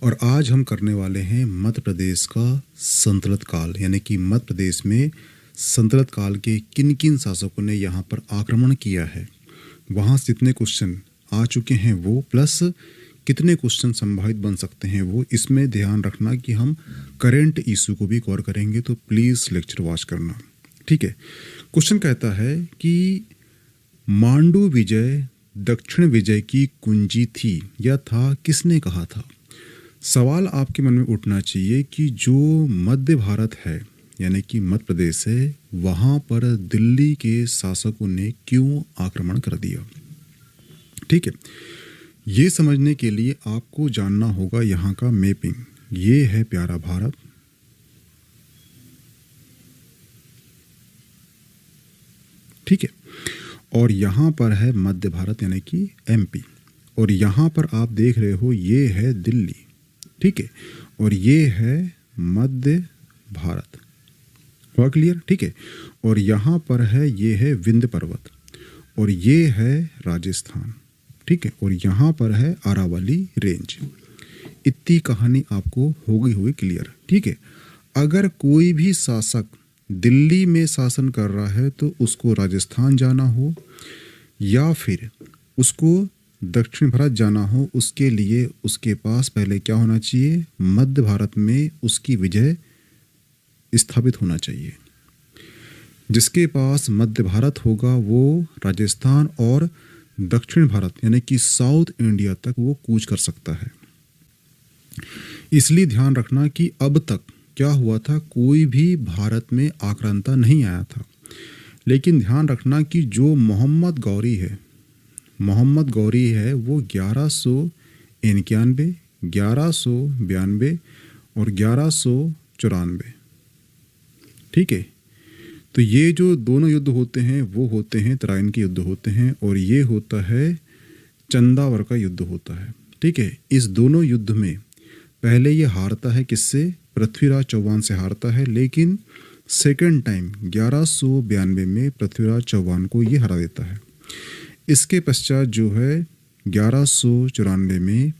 और आज हम करने वाले हैं मध्य प्रदेश का संतलत काल, यानी कि मध्य प्रदेश में संतलत काल के किन किन शासकों ने यहाँ पर आक्रमण किया है, वहाँ से जितने क्वेश्चन आ चुके हैं वो, प्लस कितने क्वेश्चन संभावित बन सकते हैं वो। इसमें ध्यान रखना कि हम करेंट इशू को भी कवर करेंगे, तो प्लीज़ लेक्चर वॉच करना, ठीक है। क्वेश्चन कहता है कि मांडू विजय दक्षिण विजय की कुंजी थी या था, किसने कहा था। सवाल आपके मन में उठना चाहिए कि जो मध्य भारत है यानी कि मध्य प्रदेश है, वहाँ पर दिल्ली के शासकों ने क्यों आक्रमण कर दिया। ठीक है, ये समझने के लिए आपको जानना होगा यहाँ का मैपिंग। ये है प्यारा भारत, ठीक है, और यहाँ पर है मध्य भारत यानी कि एमपी, और यहाँ पर आप देख रहे हो ये है दिल्ली, ठीक है, और ये है मध्य भारत। हुआ क्लियर, ठीक है। और यहाँ पर है ये है विंध्य पर्वत, और ये है राजस्थान, ठीक है, और यहाँ पर है अरावली रेंज। इतनी कहानी आपको हो गई होगी क्लियर, ठीक है। अगर कोई भी शासक दिल्ली में शासन कर रहा है तो उसको राजस्थान जाना हो या फिर उसको दक्षिण भारत जाना हो, उसके लिए उसके पास पहले क्या होना चाहिए, मध्य भारत में उसकी विजय स्थापित होना चाहिए। जिसके पास मध्य भारत होगा वो राजस्थान और दक्षिण भारत यानी कि साउथ इंडिया तक वो कूच कर सकता है। इसलिए ध्यान रखना कि अब तक क्या हुआ था, कोई भी भारत में आक्रांता नहीं आया था। लेकिन ध्यान रखना कि जो मोहम्मद गौरी है वो 1191, 1192 और 1194, ठीक है। तो ये जो दोनों युद्ध होते हैं वो होते हैं तराइन के युद्ध होते हैं, और ये होता है चंदावर का युद्ध होता है, ठीक है। इस दोनों युद्ध में पहले ये हारता है किससे, पृथ्वीराज चौहान से हारता है, लेकिन सेकंड टाइम 1192 में पृथ्वीराज चौहान को ये हरा देता है। इसके पश्चात जो है 1194 में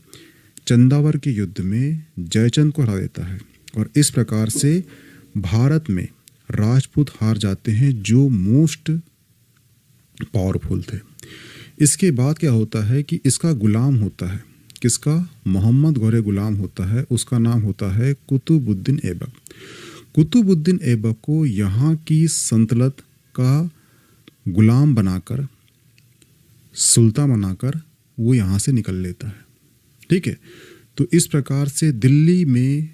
चंदावर के युद्ध में जयचंद को हरा देता है, और इस प्रकार से भारत में राजपूत हार जाते हैं जो मोस्ट पावरफुल थे। इसके बाद क्या होता है कि इसका गुलाम होता है, किसका, मोहम्मद गौरी गुलाम होता है, उसका नाम होता है कुतुबुद्दीन ऐबक। कुतुबुद्दीन ऐबक को यहाँ की सल्तनत का गुलाम बनाकर, सुल्तान बनाकर वो यहाँ से निकल लेता है, ठीक है। तो इस प्रकार से दिल्ली में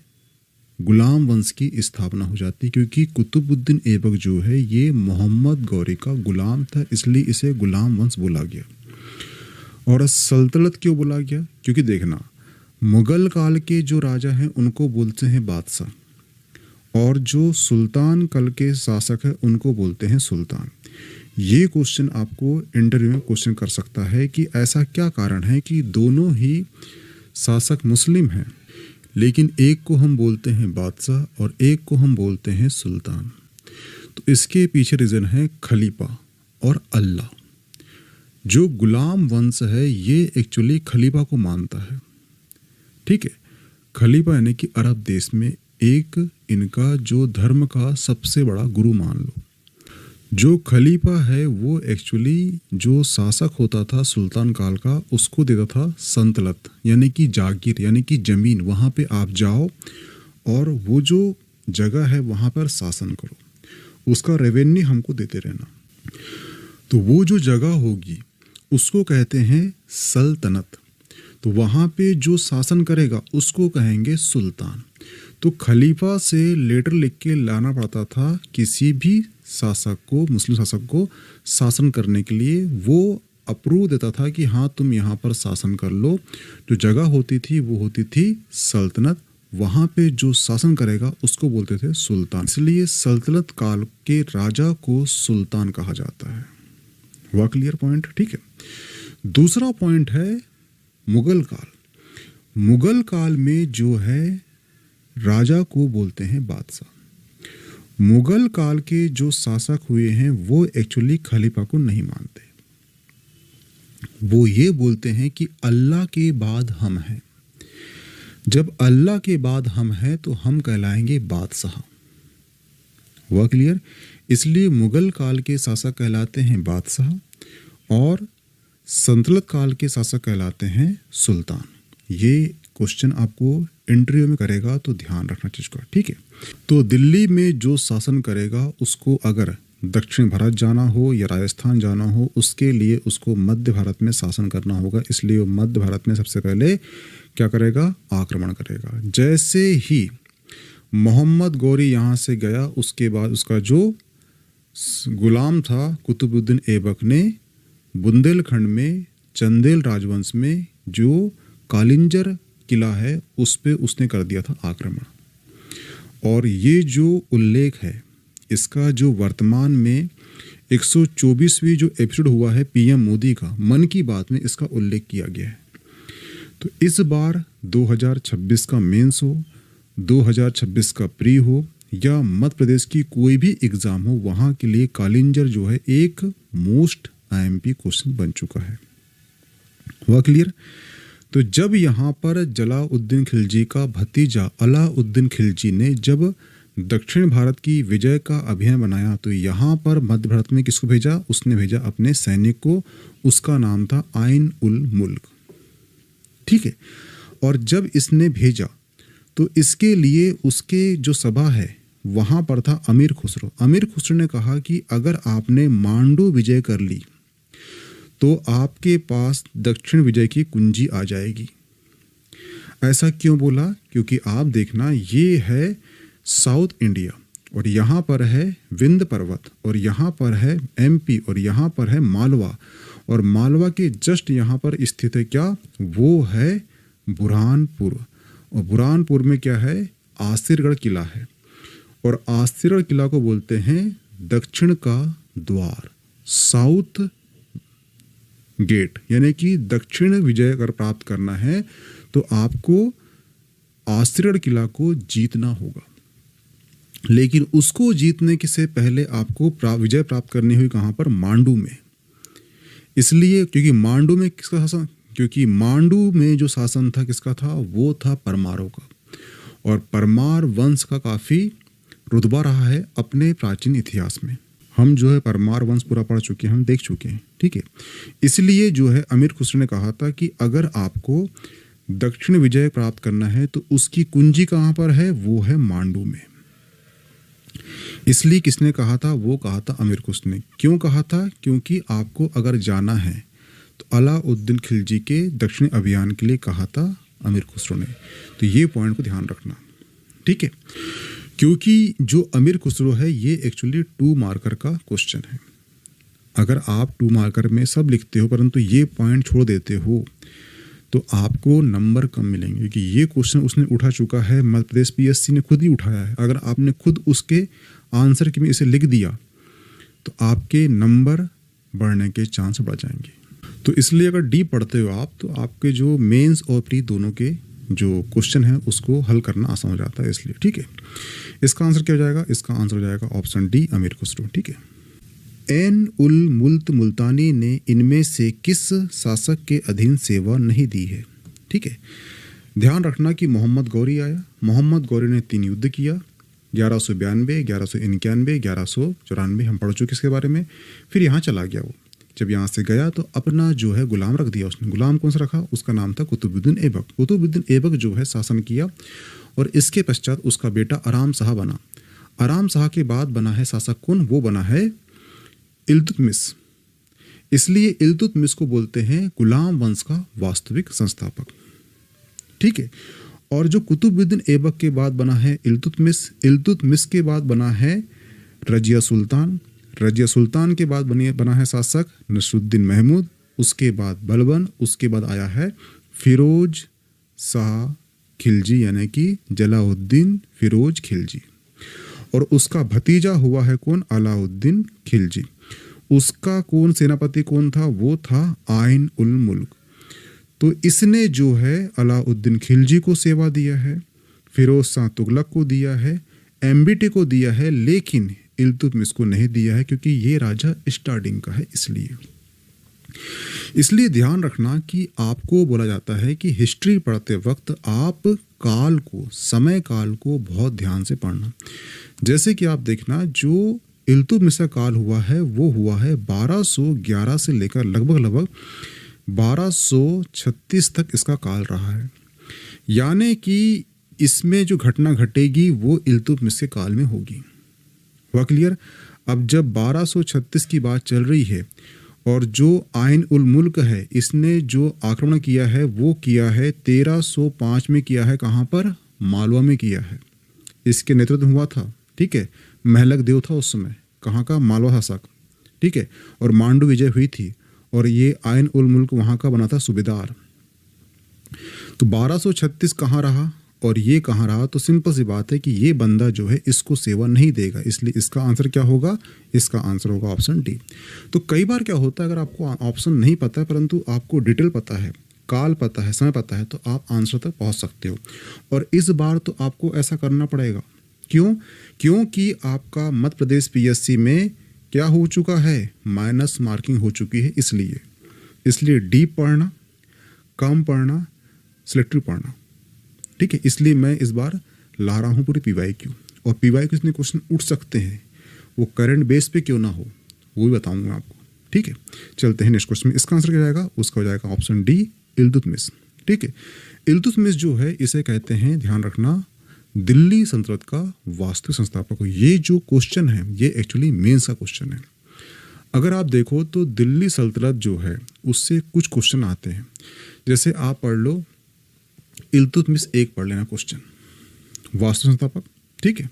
गुलाम वंश की स्थापना हो जाती है, क्योंकि कुतुबुद्दीन ऐबक जो है ये मोहम्मद गौरी का गुलाम था, इसलिए इसे गुलाम वंश बोला गया। और सल्तनत क्यों बोला गया, क्योंकि देखना मुगल काल के जो राजा हैं उनको बोलते हैं बादशाह, और जो सुल्तान काल के शासक हैं उनको बोलते हैं सुल्तान। ये क्वेश्चन आपको इंटरव्यू में क्वेश्चन कर सकता है कि ऐसा क्या कारण है कि दोनों ही शासक मुस्लिम हैं, लेकिन एक को हम बोलते हैं बादशाह और एक को हम बोलते हैं सुल्तान। तो इसके पीछे रीज़न है खलीफा और अल्लाह। जो गुलाम वंश है ये एक्चुअली खलीफा को मानता है, ठीक है। खलीफा यानी कि अरब देश में एक इनका जो धर्म का सबसे बड़ा गुरु मान लो। जो खलीफा है वो एक्चुअली जो शासक होता था सुल्तान काल का, उसको देता था संतलत यानी कि जागीर यानी कि ज़मीन, वहाँ पे आप जाओ और वो जो जगह है वहाँ पर शासन करो, उसका रेवेन्यू हमको देते रहना। तो वो जो जगह होगी उसको कहते हैं सल्तनत। तो वहाँ पे जो शासन करेगा उसको कहेंगे सुल्तान। तो खलीफा से लेटर लिख के लाना पड़ता था किसी भी शासक को, मुस्लिम शासक को शासन करने के लिए। वो अप्रूव देता था कि हाँ तुम यहाँ पर शासन कर लो। जो जगह होती थी वो होती थी सल्तनत, वहाँ पे जो शासन करेगा उसको बोलते थे सुल्तान। इसलिए सल्तनत काल के राजा को सुल्तान कहा जाता है। हुआ क्लियर पॉइंट, ठीक है। दूसरा पॉइंट है मुगल काल। मुगल काल में जो है राजा को बोलते हैं बादशाह। मुगल काल के जो शासक हुए हैं वो एक्चुअली खलीफा को नहीं मानते। वो ये बोलते हैं कि अल्लाह के बाद हम हैं। जब अल्लाह के बाद हम हैं तो हम कहलाएंगे बादशाह। हुआ क्लियर? इसलिए मुगल काल के शासक कहलाते हैं बादशाह और सल्तनत काल के शासक कहलाते हैं सुल्तान। ये क्वेश्चन आपको इंटरव्यू में करेगा तो ध्यान रखना चीज का, ठीक है। तो दिल्ली में जो शासन करेगा उसको अगर दक्षिण भारत जाना हो या राजस्थान जाना हो, उसके लिए उसको मध्य भारत में शासन करना होगा। इसलिए वो मध्य भारत में सबसे पहले क्या करेगा? आक्रमण करेगा। जैसे ही मोहम्मद गौरी यहाँ से गया, उसके बाद उसका जो गुलाम था कुतुबुद्दीन ऐबक ने बुंदेलखंड में चंदेल राजवंश में जो कालिंजर किला है उस पे उसने कर दिया था आक्रमण। और ये जो उल्लेख है इसका जो वर्तमान में 124वीं जो एपिसोड हुआ है पीएम मोदी का मन की बात में, इसका उल्लेख किया गया है। तो इस बार 2026 का मेंस हो, 2026 का प्री हो या मध्य प्रदेश की कोई भी एग्जाम हो, वहाँ के लिए कालिंजर जो है एक मोस्ट आईएमपी क्वेश्चन बन चुका है। हुआ क्लियर? तो जब यहाँ पर जलाउद्दीन खिलजी का भतीजा अलाउद्दीन खिलजी ने जब दक्षिण भारत की विजय का अभियान बनाया तो यहाँ पर मध्य भारत में किसको भेजा? उसने भेजा अपने सैनिक को। उसका नाम था आइन उल मुल्क, ठीक है। और जब इसने भेजा तो इसके लिए उसके जो सभा है वहाँ पर था अमीर खुसरो। अमीर खुसरो ने कहा कि अगर आपने मांडू विजय कर ली तो आपके पास दक्षिण विजय की कुंजी आ जाएगी। ऐसा क्यों बोला? क्योंकि आप देखना, ये है साउथ इंडिया और यहाँ पर है विंध्य पर्वत और यहाँ पर है एमपी और यहाँ पर है मालवा, और मालवा के जस्ट यहाँ पर स्थित है क्या? वो है बुरहानपुर। और बुरहानपुर में क्या है? आसिरगढ़ किला है। और आसिरगढ़ किला को बोलते हैं दक्षिण का द्वार, साउथ गेट। यानी कि दक्षिण विजय अगर प्राप्त करना है तो आपको आसिरगढ़ किला को जीतना होगा। लेकिन उसको जीतने के से पहले आपको विजय प्राप्त करनी हुई कहाँ पर? मांडू में। इसलिए क्योंकि मांडू में किसका शासन? क्योंकि मांडू में जो शासन था किसका था? वो था परमारों का। और परमार वंश का काफ़ी रुतबा रहा है अपने प्राचीन इतिहास में। हम जो है परमार वंश पूरा पढ़ चुके हैं, हम देख चुके हैं, ठीक है। इसलिए जो है अमीर खुसरो ने कहा था कि अगर आपको दक्षिण विजय प्राप्त करना है तो उसकी कुंजी कहाँ पर है? वो है मांडू में। इसलिए किसने कहा था? वो कहा था अमीर खुसरो ने। क्यों कहा था? क्योंकि आपको अगर जाना है तो अलाउद्दीन खिलजी के दक्षिण अभियान के लिए कहा था अमीर खुसरो ने। तो ये पॉइंट को ध्यान रखना, ठीक है। क्योंकि जो अमीर खुसरो है ये एक्चुअली 2 मार्कर का क्वेश्चन है। अगर आप 2 मार्कर में सब लिखते हो परंतु ये पॉइंट छोड़ देते हो तो आपको नंबर कम मिलेंगे, क्योंकि ये क्वेश्चन उसने उठा चुका है, मध्य प्रदेश पीएससी ने खुद ही उठाया है। अगर आपने खुद उसके आंसर के में इसे लिख दिया तो आपके नंबर बढ़ने के चांस बढ़ जाएंगे। तो इसलिए अगर डी पढ़ते हो आप तो आपके जो मेंस और प्री दोनों के जो क्वेश्चन है उसको हल करना आसान हो जाता है, इसलिए, ठीक है। इसका आंसर क्या हो जाएगा? इसका आंसर हो जाएगा ऑप्शन डी अमीर खुसरो, ठीक है। एन उल मुल्क मुल्तानी ने इनमें से किस शासक के अधीन सेवा नहीं दी है? ठीक है। ध्यान रखना कि मोहम्मद गौरी आया। मोहम्मद गौरी ने 3 युद्ध किया, 1192, 1191, 1194। हम पढ़ चुके इसके बारे में। फिर यहाँ चला गया वो। जब यहाँ से गया तो अपना जो है गुलाम रख दिया उसने। गुलाम कौन सा रखा? उसका नाम था कुतुबुद्दीन ऐबक। कुतुबुद्दीन ऐबक जो है शासन किया और इसके पश्चात उसका बेटा आराम शाह बना। आराम शाह के बाद बना है शासक कौन? वो बना है इल्तुतमिश। इसलिए इल्तुतमिश को बोलते हैं गुलाम वंश का वास्तविक संस्थापक, ठीक है। और जो कुतुबुद्दीन ऐबक के बाद बना है इल्तुतमिश, इल्तुतमिश के बाद बना है रजिया सुल्तान, रजिया सुल्तान के बाद बना है शासक नसरुद्दीन महमूद, उसके बाद बलबन, उसके बाद आया है फिरोज शाह खिलजी यानी कि जलाउद्दीन फिरोज खिलजी। और उसका भतीजा हुआ है कौन? अलाउद्दीन खिलजी। उसका कौन सेनापति कौन था? वो था आइन उल मुल्क। तो इसने जो है अलाउद्दीन खिलजी को सेवा दिया है, फिरोज शाह तुगलक को दिया है, एम्बिटी को दिया है, लेकिन इल्तुतमिश को नहीं दिया है क्योंकि ये राजा स्टार्टिंग का है। इसलिए इसलिए ध्यान रखना कि आपको बोला जाता है कि हिस्ट्री पढ़ते वक्त आप काल को, समय काल को बहुत ध्यान से पढ़ना। जैसे कि आप देखना, जो इल्तुतमिश का काल हुआ है वो हुआ है 1211 से लेकर लगभग 1236 तक इसका काल रहा है। यानी कि इसमें जो घटना घटेगी वो इल्तुतमिश के काल में होगी। हुआ क्लियर? अब जब 1236 की बात चल रही है और जो आइन उल मुल्क है इसने जो आक्रमण किया है वो किया है 1305 में किया है। कहाँ पर? मालवा में किया है। इसके नेतृत्व हुआ था, ठीक है, महलक देव था उस समय। कहाँ का? मालवा शासक, ठीक है। और मांडू विजय हुई थी और ये आइन उल मुल्क वहाँ का बना था सूबेदार। तो 1236 कहाँ रहा और ये कहाँ रहा? तो सिंपल सी बात है कि ये बंदा जो है इसको सेवा नहीं देगा, इसलिए इसका आंसर क्या होगा? इसका आंसर होगा ऑप्शन डी। तो कई बार क्या होता है, अगर आपको ऑप्शन नहीं पता है परंतु आपको डिटेल पता है, काल पता है, समय पता है, तो आप आंसर तक पहुंच सकते हो। और इस बार तो आपको ऐसा करना पड़ेगा। क्यों? क्योंकि आपका मध्य प्रदेश पीएससी में क्या हो चुका है? माइनस मार्किंग हो चुकी है। इसलिए डीप पढ़ना, कम पढ़ना, सिलेक्टिव पढ़ना, ठीक है। इसलिए मैं इस बार ला रहा हूँ पूरी पीवाईक्यू। और पीवाईक्यू में क्वेश्चन उठ सकते हैं, वो करंट बेस पे क्यों ना हो वो भी बताऊंगा आपको, ठीक है। चलते हैं नेक्स्ट क्वेश्चन में। इसका आंसर क्या जाएगा? उसका हो जाएगा ऑप्शन डी, इल्तुतमिश, ठीक है। इल्तुतमिश जो है इसे कहते हैं, ध्यान रखना, दिल्ली सल्तनत का वास्तविक संस्थापक। ये जो क्वेश्चन है ये एक्चुअली मेंस का क्वेश्चन है। अगर आप देखो तो दिल्ली सल्तनत जो है उससे कुछ क्वेश्चन आते हैं। जैसे आप पढ़ लो इल्तुतमिश एक पढ़ लेना क्वेश्चन, वास्तविक संस्थापक, ठीक है।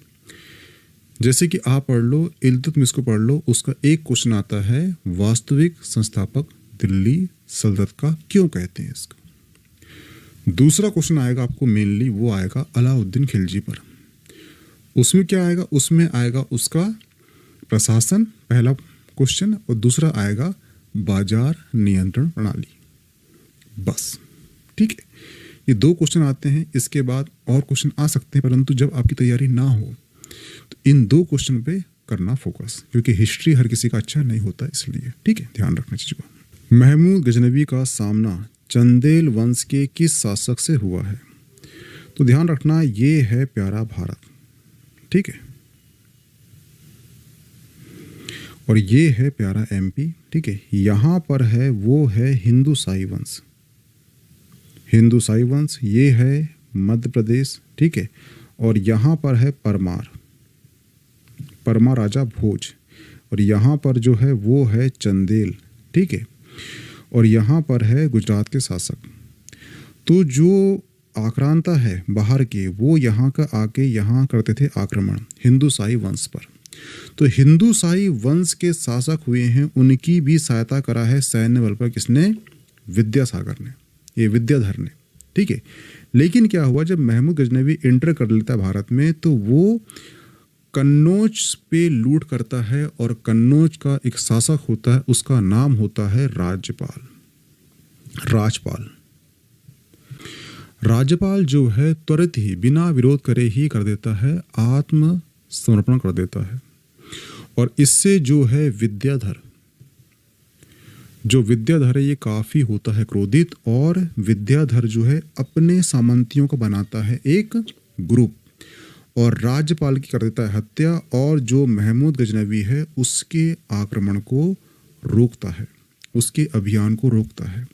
जैसे कि आप पढ़ लो इल्तुतमिश को पढ़ लो, उसका एक क्वेश्चन आता है वास्तविक संस्थापक दिल्ली सल्तनत का क्यों कहते हैं इसको। दूसरा क्वेश्चन आएगा आपको मेनली, वो आएगा अलाउद्दीन खिलजी पर। उसमें क्या आएगा? उसमें आएगा उसका प्रशासन, पहला क्वेश्चन, और दूसरा आएगा बाजार नियंत्रण प्रणाली। बस, ठीक है। ये दो क्वेश्चन आते हैं। इसके बाद और क्वेश्चन आ सकते हैं, परंतु जब आपकी तैयारी ना हो तो इन दो क्वेश्चन पे करना फोकस, क्योंकि हिस्ट्री हर किसी का अच्छा नहीं होता, इसलिए, ठीक है, ध्यान रखना चीज़ को। महमूद गजनवी का सामना चंदेल वंश के किस शासक से हुआ है? तो ध्यान रखना ये है प्यारा भारत, ठीक है, और ये है प्यारा एमपी, ठीक है। यहाँ पर है वो है हिंदुसाई वंश, हिंदुसाई वंश, ये है मध्य प्रदेश, ठीक है। और यहाँ पर है परमार राजा भोज, और यहाँ पर जो है वो है चंदेल, ठीक है। और यहाँ पर है गुजरात के शासक। तो जो आक्रांता है बाहर के, वो यहाँ का आके यहाँ करते थे आक्रमण हिंदुसाई वंश पर। तो हिंदुसाई वंश के शासक हुए हैं, उनकी भी सहायता करा है सैन्य बल पर किसने? विद्यासागर ने, ये विद्याधर ने, ठीक है। लेकिन क्या हुआ, जब महमूद गजनवी एंटर कर लेता भारत में तो वो कन्नौज पे लूट करता है, और कन्नौज का एक शासक होता है, उसका नाम होता है राज्यपाल जो है त्वरित ही बिना विरोध करे ही कर देता है, आत्मसमर्पण कर देता है। और इससे जो है विद्याधर है ये काफी होता है क्रोधित, और विद्याधर जो है अपने सामंतियों को बनाता है एक ग्रुप और राज्यपाल की कर देता है हत्या, और जो महमूद गजनवी है उसके आक्रमण को रोकता है, उसके अभियान को रोकता है।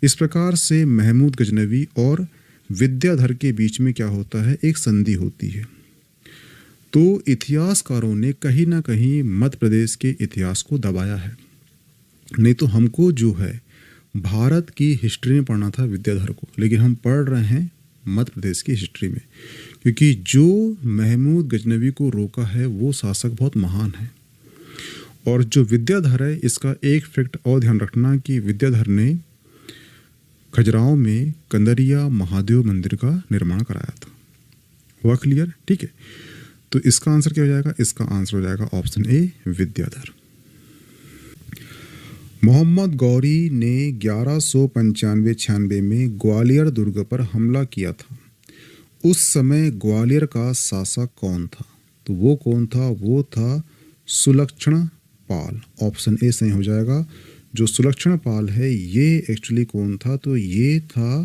इस प्रकार से महमूद गजनवी और विद्याधर के बीच में क्या होता है? एक संधि होती है। तो इतिहासकारों ने कहीं ना कहीं मध्य प्रदेश के इतिहास को दबाया है, नहीं तो हमको जो है भारत की हिस्ट्री में पढ़ना था विद्याधर को, लेकिन हम पढ़ रहे हैं मध्य प्रदेश की हिस्ट्री में, क्योंकि जो महमूद गजनवी को रोका है वो शासक बहुत महान है। और जो विद्याधर है, इसका एक फैक्ट और ध्यान रखना कि विद्याधर ने खजुराहो में कंदरिया महादेव मंदिर का निर्माण कराया था। हुआ क्लियर? ठीक है। तो इसका आंसर क्या हो जाएगा? इसका आंसर हो जाएगा ऑप्शन ए, विद्याधर। मोहम्मद गौरी ने 1195-96 में ग्वालियर दुर्ग पर हमला किया था। उस समय ग्वालियर का शासक कौन था? तो वो कौन था? वो था सुलक्षण पाल। ऑप्शन ए सही हो जाएगा। जो सुलक्षण पाल है ये एक्चुअली कौन था, तो ये था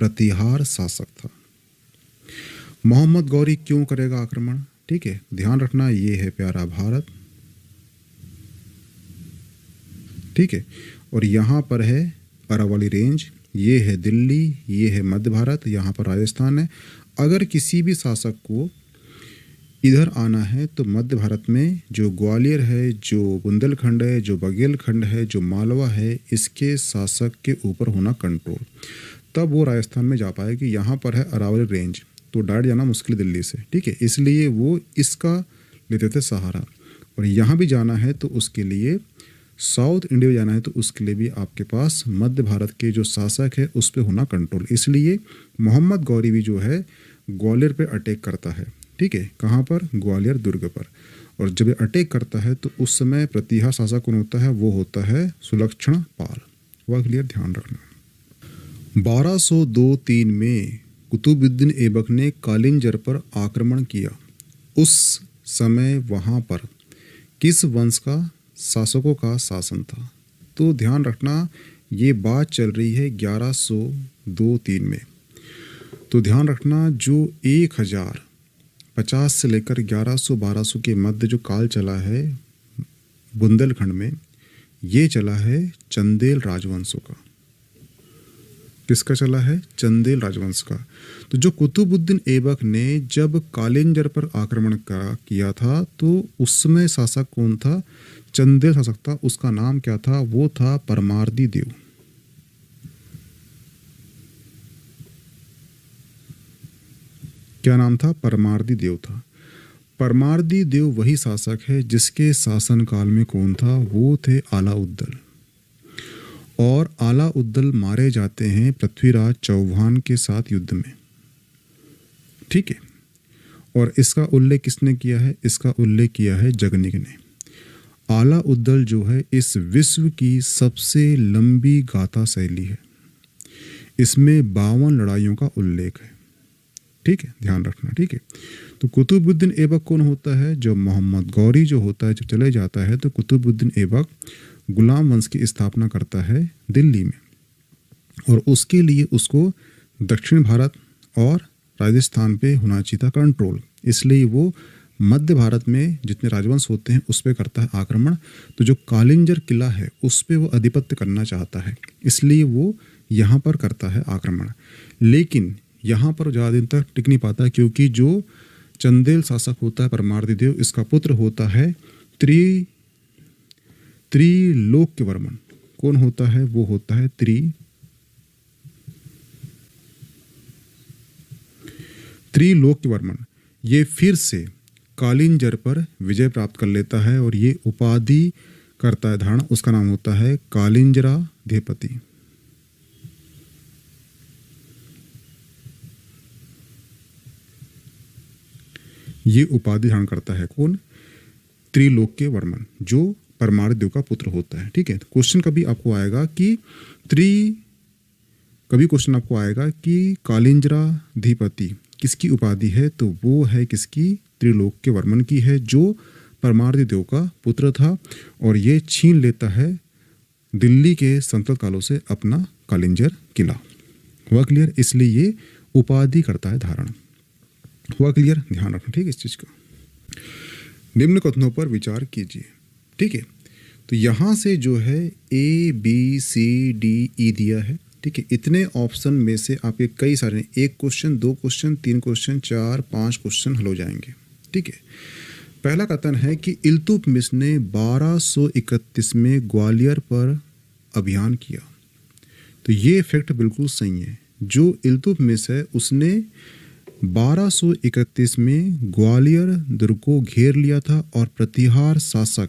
प्रतिहार शासक था। मोहम्मद गौरी क्यों करेगा आक्रमण, ठीक है, ध्यान रखना ये है प्यारा भारत, ठीक है, और यहाँ पर है अरावली रेंज, ये है दिल्ली, ये है मध्य भारत, यहाँ पर राजस्थान है। अगर किसी भी शासक को इधर आना है तो मध्य भारत में जो ग्वालियर है, जो बुंदेलखंड है, जो बघेलखंड है, जो मालवा है, इसके शासक के ऊपर होना कंट्रोल, तब वो राजस्थान में जा पाएगी। यहाँ पर है अरावली रेंज, तो डायरेक्ट जाना मुश्किल दिल्ली से, ठीक है, इसलिए वो इसका लेते थे सहारा। और यहाँ भी जाना है तो उसके लिए साउथ इंडिया जाना है तो उसके लिए भी आपके पास मध्य भारत के जो शासक है उस पर होना कंट्रोल। इसलिए मोहम्मद गौरी भी जो है ग्वालियर पे अटैक करता है, ठीक है, कहाँ पर, ग्वालियर दुर्ग पर। और जब ये अटैक करता है तो उस समय प्रतिहार शासक कौन होता है, वो होता है सुलक्षण पाल। वह क्लियर ध्यान रखना। 1202-3 में कुतुबुद्दीन ऐबक ने कालिंजर पर आक्रमण किया। उस समय वहाँ पर किस वंश का शासकों का शासन था, तो ध्यान रखना ये बात चल रही है 1102-3 में। तो ध्यान रखना जो 1050 से लेकर 1100-1200 के मध्य जो काल चला है बुंदेलखंड में, ये चला है चंदेल राजवंशों का। किसका चला है, चंदेल राजवंश का। तो जो कुतुबुद्दीन ऐबक ने जब कालिंजर पर आक्रमण किया था तो उस समय शासक कौन था, चंदेल शासक था। उसका नाम क्या था, वो था परमार्दी देव। क्या नाम था, परमार्दी देव था। परमार्दी देव वही शासक है जिसके शासनकाल में कौन था, वो थे अलाउद्दीन। और अलाउद्दीन मारे जाते हैं पृथ्वीराज चौहान के साथ युद्ध में, ठीक है। और इसका उल्लेख किसने किया है, इसका उल्लेख किया है जगनिक ने। अलाउद्दीन जो है इस विश्व की सबसे लंबी गाथा शैली है, इसमें 52 लड़ाइयों का उल्लेख है, ठीक है, ध्यान रखना, ठीक है। तो कुतुबुद्दीन ऐबक कौन होता है, जो मोहम्मद गौरी जो होता है जब चले जाता है तो कुतुबुद्दीन ऐबक गुलाम वंश की स्थापना करता है दिल्ली में। और उसके लिए उसको दक्षिण भारत और राजस्थान पे होना चाहिए था कंट्रोल, इसलिए वो मध्य भारत में जितने राजवंश होते हैं उस पर करता है आक्रमण। तो जो कालिंजर किला है उस पर वो आधिपत्य करना चाहता है, इसलिए वो यहाँ पर करता है आक्रमण। लेकिन यहाँ पर ज़्यादा दिन तक टिक नहीं पाता, क्योंकि जो चंदेल शासक होता है परमार्दी देव, इसका पुत्र होता है त्रिलोक्यवर्मन। कौन होता है, वो होता है त्रिलोक्यवर्मन। ये फिर से कालिंजर पर विजय प्राप्त कर लेता है और ये उपाधि करता है धारण, उसका नाम होता है कालिंजराधिपति। ये उपाधि धारण करता है कौन, त्रिलोक्यवर्मन, जो परमार्दी देव का पुत्र होता है, ठीक है। क्वेश्चन कभी आपको आएगा कि कालिंजराधिपति किसकी उपाधि है, तो वो है किसकी, त्रिलोक्यवर्मन की है, जो परमार्दी देव का पुत्र था। और ये छीन लेता है दिल्ली के संतत कालों से अपना कालिंजर किला। हुआ क्लियर, इसलिए ये उपाधि करता है धारण। हुआ क्लियर, ध्यान रखना, ठीक है इस चीज का। निम्न कथनों पर विचार कीजिए, ठीक है। तो यहाँ से जो है ABCDE दिया है, ठीक है। इतने ऑप्शन में से आपके कई सारे, 1 क्वेश्चन, 2 क्वेश्चन, 3 क्वेश्चन, 4, 5 क्वेश्चन हल हो जाएंगे, ठीक है। पहला कथन है कि इल्तुतमिश ने 1231 में ग्वालियर पर अभियान किया। तो ये फैक्ट बिल्कुल सही है। जो इल्तुतमिश है उसने 1231 में ग्वालियर दुर्ग को घेर लिया था और प्रतिहार शासक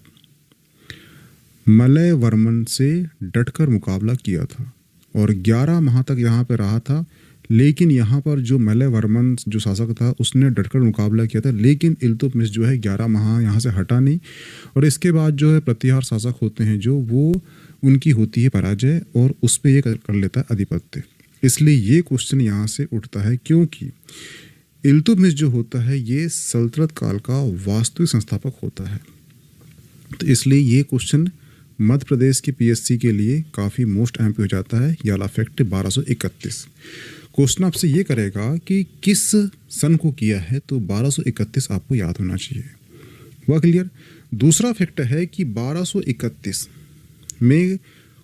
मलय वर्मन से डटकर मुकाबला किया था और 11 माह तक यहाँ पे रहा था। लेकिन यहाँ पर जो मलय वर्मन जो शासक था उसने डटकर मुकाबला किया था, लेकिन इल्तुतमिश जो है 11 माह यहाँ से हटा नहीं। और इसके बाद जो है प्रतिहार शासक होते हैं जो, वो उनकी होती है पराजय और उस पर ये कर लेता है आधिपत्य। इसलिए ये क्वेश्चन यहाँ से उठता है, क्योंकि इल्तुतमिश जो होता है ये सल्तनत काल का वास्तविक संस्थापक होता है। तो इसलिए ये क्वेश्चन मध्य प्रदेश की पीएससी के लिए काफ़ी मोस्ट एमपी हो जाता है ये वाला फैक्ट 1231। क्वेश्चन आपसे ये करेगा कि किस सन को किया है, तो 1231 आपको याद होना चाहिए। वह क्लियर। दूसरा फैक्ट है कि 1231 में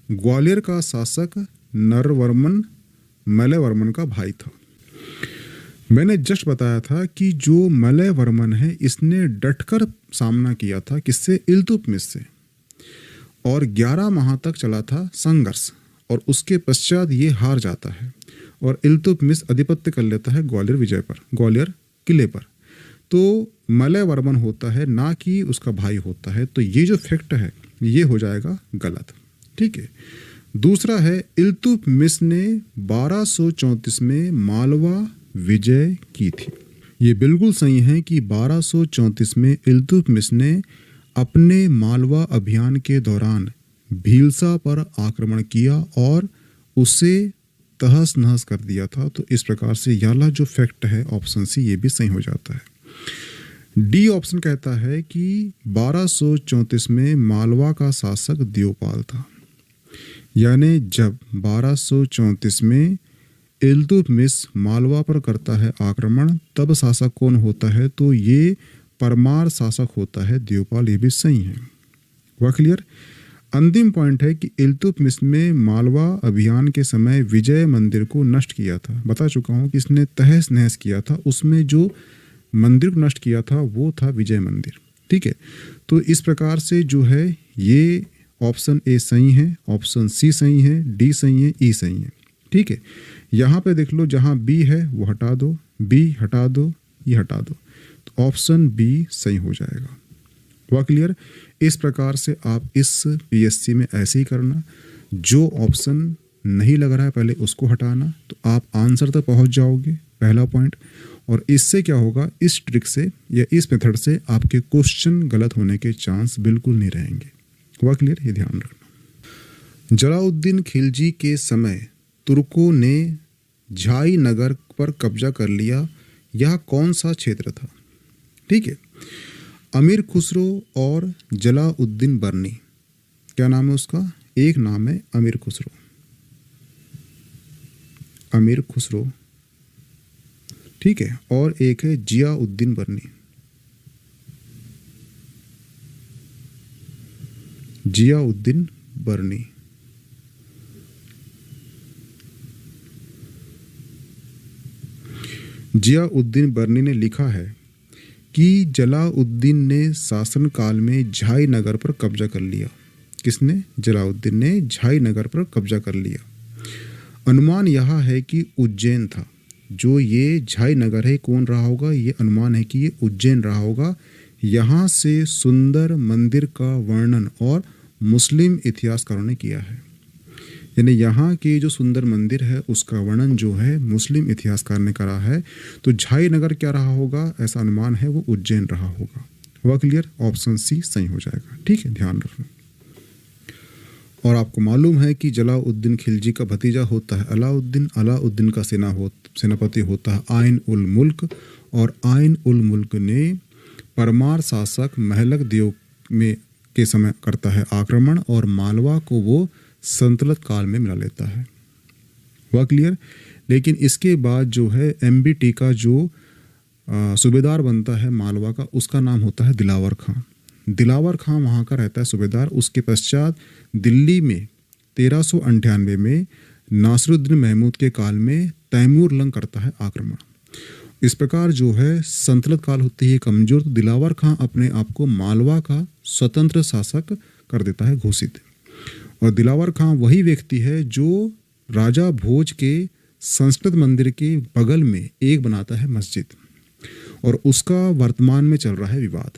ग्वालियर का शासक नरवर्मन मलयवर्मन का भाई था। मैंने जस्ट बताया था कि जो मलयवर्मन है इसने डटकर सामना किया था किससे, इल्तुतमिश से, और 11 माह तक चला था संघर्ष, और उसके पश्चात ये हार जाता है और इल्तुतमिश अधिपत्य कर लेता है ग्वालियर विजय पर, ग्वालियर किले पर। तो मलयवर्मन होता है, ना कि उसका भाई होता है। तो ये जो फैक्ट है ये हो जाएगा गलत। ठीक है। दूसरा है इल्तुतमिश ने 1234 में मालवा विजय की थी। ये बिल्कुल सही है कि 1234 में इल्तुतमिश ने अपने मालवा अभियान के दौरान भीलसा पर आक्रमण किया और उसे तहस नहस कर दिया था। तो इस प्रकार से याला जो फैक्ट है ऑप्शन सी ये भी सही हो जाता है। डी ऑप्शन कहता है कि 1234 में मालवा का शासक देवपाल था, यानी जब 1234 में इल्तुतमिश मालवा पर करता है आक्रमण तब शासक कौन होता है, तो ये परमार शासक होता है देवपाल। ये भी सही है। वह क्लियर। अंतिम पॉइंट है कि इल्तुतमिश में मालवा अभियान के समय विजय मंदिर को नष्ट किया था। बता चुका हूँ कि इसने तहस नहस किया था, उसमें जो मंदिर को नष्ट किया था वो था विजय मंदिर। ठीक है। तो इस प्रकार से जो है ये ऑप्शन ए सही है, ऑप्शन सी सही है, डी सही है, ई सही है। ठीक है। यहाँ पे देख लो, जहाँ बी है वो हटा दो, बी हटा दो, ये हटा दो, तो ऑप्शन बी सही हो जाएगा। वह क्लियर। इस प्रकार से आप इस पीएससी में ऐसे ही करना, जो ऑप्शन नहीं लग रहा है पहले उसको हटाना, तो आप आंसर तक पहुंच जाओगे, पहला पॉइंट। और इससे क्या होगा, इस ट्रिक से या इस मेथड से आपके क्वेश्चन गलत होने के चांस बिल्कुल नहीं रहेंगे। वह क्लियर, ये ध्यान रखना। जलाउद्दीन खिलजी के समय तुर्कों ने झाई नगर पर कब्जा कर लिया। यह कौन सा क्षेत्र था? ठीक है। अमीर खुसरो और जलाउद्दीन बर्नी, क्या नाम है उसका? एक नाम है अमीर खुसरो, अमीर खुसरो, ठीक है, और एक है जियाउद्दीन बर्नी, जियाउद्दीन बर्नी। जियाउद्दीन बर्नी ने लिखा है कि जलाउद्दीन ने शासन काल में झाई नगर पर कब्जा कर लिया। किसने? जलाउद्दीन ने झाई नगर पर कब्जा कर लिया। अनुमान यह है कि उज्जैन था। जो ये झाई नगर है कौन रहा होगा? ये अनुमान है कि ये उज्जैन रहा होगा। यहाँ से सुंदर मंदिर का वर्णन और मुस्लिम इतिहासकारों ने किया है, यानी यहाँ के जो सुंदर मंदिर है उसका वर्णन जो है मुस्लिम इतिहासकार ने करा है। तो झाई नगर क्या रहा होगा? ऐसा अनुमान है वो उज्जैन रहा होगा। वह क्लियर, ऑप्शन सी सही हो जाएगा। ठीक है, ध्यान रखना। और आपको मालूम है कि जलाउद्दीन खिलजी का भतीजा होता है अलाउद्दीन, अलाउद्दीन का सेनापति होता है आइन उल मुल्क, और आइन उल मुल्क ने परमार शासक महलक देव में के समय करता है आक्रमण और मालवा को वो संतलत काल में मिला लेता है। वह क्लियर। लेकिन इसके बाद जो है एमबीटी का जो सूबेदार बनता है मालवा का, उसका नाम होता है दिलावर खां। दिलावर खां वहाँ का रहता है सूबेदार। उसके पश्चात दिल्ली में 1398 में नासिरुद्दीन महमूद के काल में तैमूर लंग करता है आक्रमण। इस प्रकार जो है संतलत काल होती है कमजोर, तो दिलावर खां अपने आप को मालवा का स्वतंत्र शासक कर देता है घोषित। और दिलावर खां वही व्यक्ति है जो राजा भोज के संस्कृत मंदिर के बगल में एक बनाता है मस्जिद, और उसका वर्तमान में चल रहा है विवाद।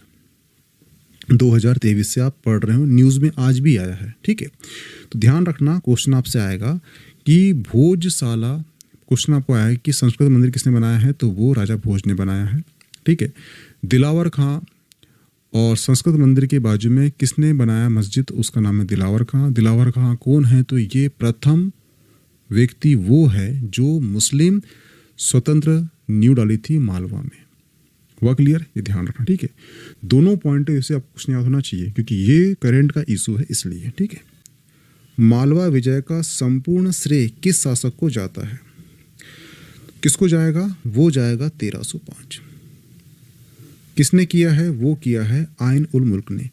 2023 से आप पढ़ रहे हो, न्यूज़ में आज भी आया है। ठीक है, तो ध्यान रखना, क्वेश्चन आपसे आएगा कि भोजशाला, क्वेश्चन आपको आया है कि संस्कृत मंदिर किसने बनाया है, तो वो राजा भोज ने बनाया है। ठीक है, दिलावर खां और संस्कृत मंदिर के बाजू में किसने बनाया मस्जिद, उसका नाम है दिलावर खां। दिलावर खां कौन है, तो ये प्रथम व्यक्ति वो है जो मुस्लिम स्वतंत्र नींव डाली थी मालवा में। हुआ क्लियर? ये ध्यान रखना, ठीक है। दोनों पॉइंट है, इसे आपको कुछ याद होना चाहिए क्योंकि ये करंट का इशू है, इसलिए, ठीक है। मालवा विजय का संपूर्ण श्रेय किस शासक को जाता है? किसको जाएगा? वो जाएगा 1305। किसने किया है? वो किया है आइन उल मुल्क ने।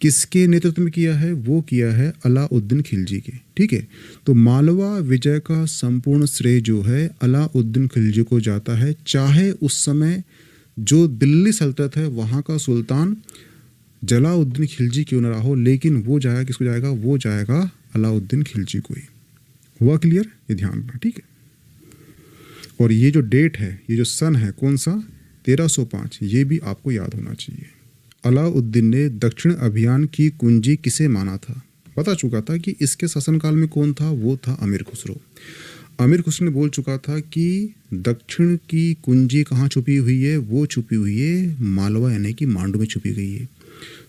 किसके नेतृत्व में किया है? वो किया है अलाउद्दीन खिलजी के, ठीक है। तो मालवा विजय का संपूर्ण श्रेय जो है अलाउद्दीन खिलजी को जाता है, चाहे उस समय जो दिल्ली सल्तनत है वहाँ का सुल्तान जलाउद्दीन खिलजी क्यों न रहा हो, लेकिन वो जाएगा किसको जाएगा? वो जाएगा अलाउद्दीन खिलजी को ही। हुआ क्लियर? ये ध्यान रखना, ठीक है। और ये जो डेट है, ये जो सन है, कौन सा? 1305, ये भी आपको याद होना चाहिए। अलाउद्दीन ने दक्षिण अभियान की कुंजी किसे माना था? बता चुका था कि इसके शासनकाल में कौन था? वो था अमीर खुसरो। अमीर खुसरो ने बोल चुका था कि दक्षिण की कुंजी कहाँ छुपी हुई है? वो छुपी हुई है मालवा यानी कि मांडू में छुपी गई है।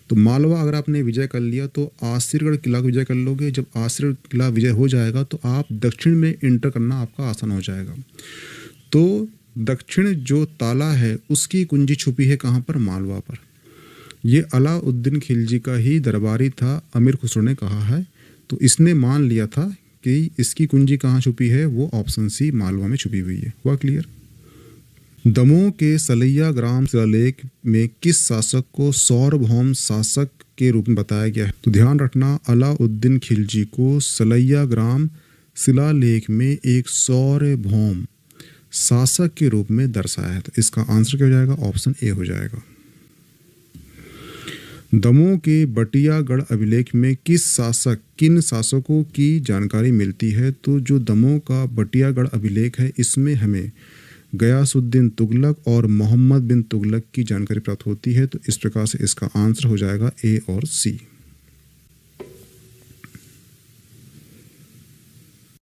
तो मालवा अगर आपने विजय कर लिया तो आसिरगढ़ किला विजय कर लोगे। जब आसिरगढ़ किला विजय हो जाएगा तो आप दक्षिण में इंटर करना आपका आसान हो जाएगा। तो दक्षिण जो ताला है उसकी कुंजी छुपी है कहाँ पर? मालवा पर। ये अलाउद्दीन खिलजी का ही दरबारी था, अमीर खुसरो ने कहा है। तो इसने मान लिया था कि इसकी कुंजी कहाँ छुपी है? वो ऑप्शन सी मालवा में छुपी हुई है। हुआ क्लियर? दमोह के सलैया ग्राम शिलालेख में किस शासक को सार्वभौम शासक के रूप में बताया गया है? तो ध्यान रखना, अलाउद्दीन खिलजी को सलैया ग्राम शिलालेख में एक सार्वभौम शासक के रूप में दर्शाया है। तो इसका आंसर क्या हो जाएगा? ऑप्शन ए हो जाएगा। दमोह के बटियागढ़ अभिलेख में किन शासकों की जानकारी मिलती है? तो जो दमोह का बटियागढ़ अभिलेख है इसमें हमें गयासुद्दीन तुगलक और मोहम्मद बिन तुगलक की जानकारी प्राप्त होती है। तो इस प्रकार से इसका आंसर हो जाएगा ए और सी।